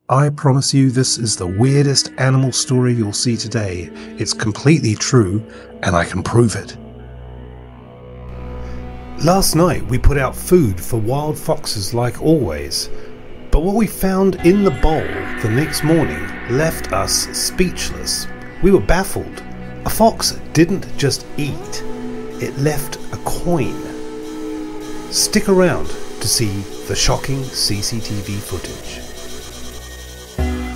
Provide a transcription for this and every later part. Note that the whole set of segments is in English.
I promise you this is the weirdest animal story you'll see today. It's completely true, and I can prove it. Last night we put out food for wild foxes like always, but what we found in the bowl the next morning left us speechless. We were baffled. A fox didn't just eat, it left a coin. Stick around to see the shocking CCTV footage.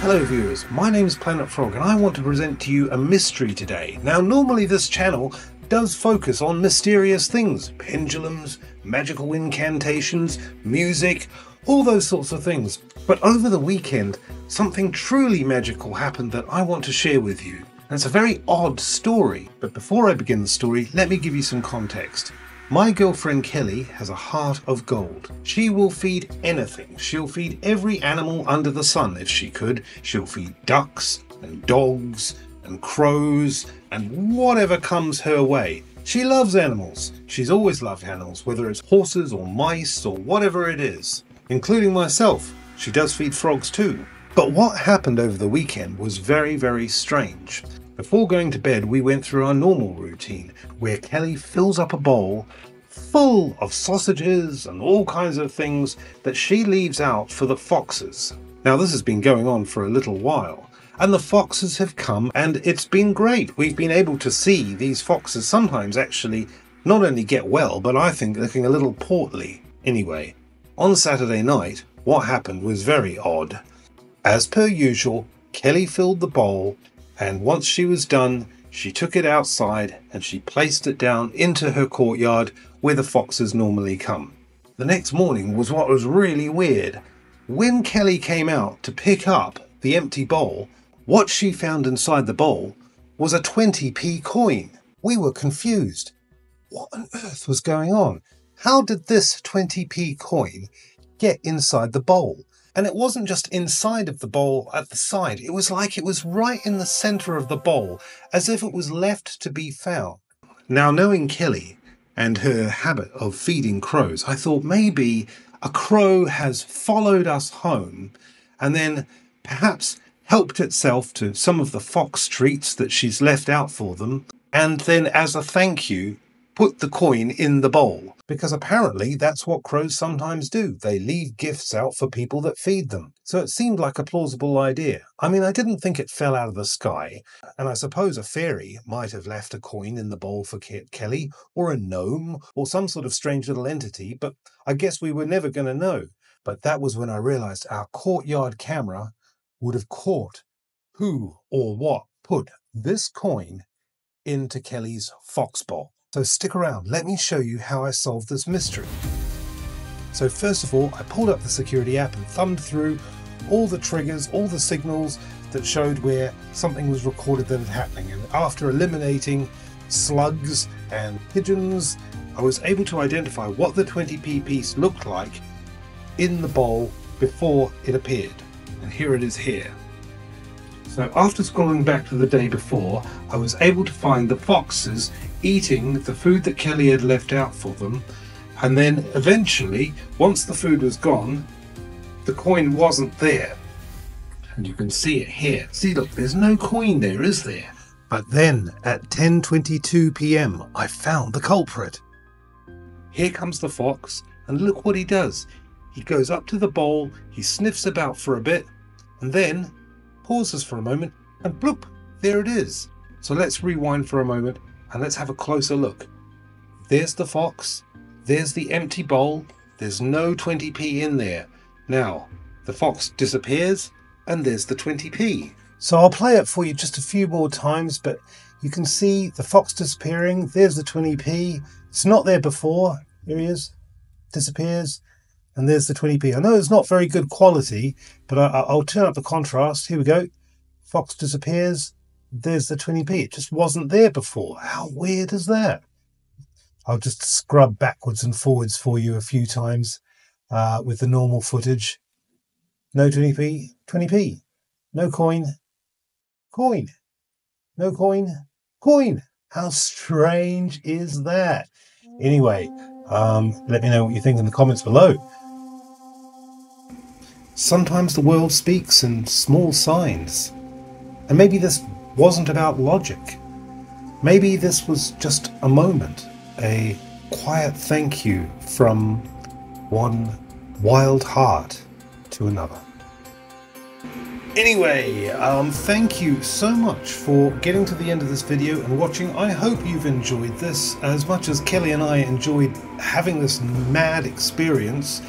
Hello viewers, my name is Planet Frog and I want to present to you a mystery today. Now normally this channel does focus on mysterious things, pendulums, magical incantations, music, all those sorts of things. But over the weekend, something truly magical happened that I want to share with you. And it's a very odd story, but before I begin the story, let me give you some context. My girlfriend Kelly has a heart of gold. She will feed anything. She'll feed every animal under the sun if she could. She'll feed ducks and dogs and crows and whatever comes her way. She loves animals. She's always loved animals, whether it's horses or mice or whatever it is, including myself. She does feed frogs too. But what happened over the weekend was very, very strange. Before going to bed, we went through our normal routine where Kelly fills up a bowl full of sausages and all kinds of things that she leaves out for the foxes. Now this has been going on for a little while and the foxes have come and it's been great. We've been able to see these foxes sometimes actually not only get well, but I think looking a little portly. Anyway, on Saturday night, what happened was very odd. As per usual, Kelly filled the bowl, and once she was done, she took it outside and she placed it down into her courtyard where the foxes normally come. The next morning was what was really weird. When Kelly came out to pick up the empty bowl, what she found inside the bowl was a 20p coin. We were confused. What on earth was going on? How did this 20p coin get inside the bowl? And it wasn't just inside of the bowl at the side, it was like it was right in the center of the bowl, as if it was left to be found. Now knowing Kelly and her habit of feeding crows, I thought maybe a crow has followed us home and then perhaps helped itself to some of the fox treats that she's left out for them, and then as a thank you, put the coin in the bowl, because apparently that's what crows sometimes do. They leave gifts out for people that feed them. So it seemed like a plausible idea. I mean, I didn't think it fell out of the sky, and I suppose a fairy might have left a coin in the bowl for Kelly, or a gnome, or some sort of strange little entity, but I guess we were never going to know. But that was when I realized our courtyard camera would have caught who or what put this coin into Kelly's fox bowl. So stick around, let me show you how I solved this mystery. So first of all, I pulled up the security app and thumbed through all the triggers, all the signals that showed where something was recorded that had happening. And after eliminating slugs and pigeons, I was able to identify what the 20p piece looked like in the bowl before it appeared. And here it is here. So after scrolling back to the day before, I was able to find the foxes eating the food that Kelly had left out for them, and then eventually, once the food was gone, the coin wasn't there. And you can see it here. See, look, there's no coin there, is there? But then at 10:22 p.m, I found the culprit. Here comes the fox, and look what he does. He goes up to the bowl, he sniffs about for a bit, and then pauses for a moment, and bloop, there it is. So let's rewind for a moment and let's have a closer look. There's the fox, there's the empty bowl, there's no 20p in there. Now, the fox disappears and there's the 20p. So I'll play it for you just a few more times, but you can see the fox disappearing, there's the 20p. It's not there before, here he is, disappears, and there's the 20p. I know it's not very good quality, but I'll turn up the contrast. Here we go. Fox disappears. There's the 20p. It just wasn't there before. How weird is that? I'll just scrub backwards and forwards for you a few times with the normal footage. No 20p. 20p. No coin. Coin. No coin. Coin. How strange is that? Anyway, let me know what you think in the comments below. Sometimes the world speaks in small signs. And maybe this wasn't about logic. Maybe this was just a moment, a quiet thank you from one wild heart to another. Anyway, thank you so much for getting to the end of this video and watching. I hope you've enjoyed this as much as Kelly and I enjoyed having this mad experience.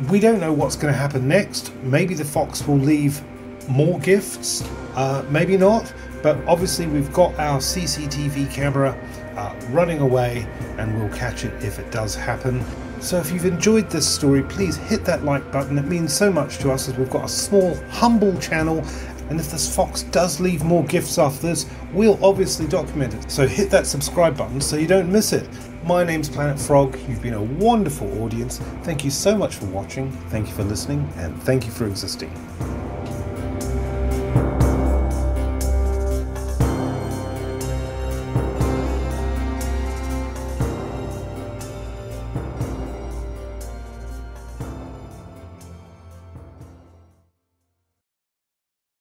We don't know what's going to happen next. Maybe the fox will leave more gifts, maybe not, but obviously we've got our CCTV camera running away and we'll catch it if it does happen. So if you've enjoyed this story, please hit that like button. It means so much to us as we've got a small, humble channel, and if this fox does leave more gifts after this, we'll obviously document it. So hit that subscribe button so you don't miss it. My name's Planet Frog. You've been a wonderful audience. Thank you so much for watching, thank you for listening, and thank you for existing.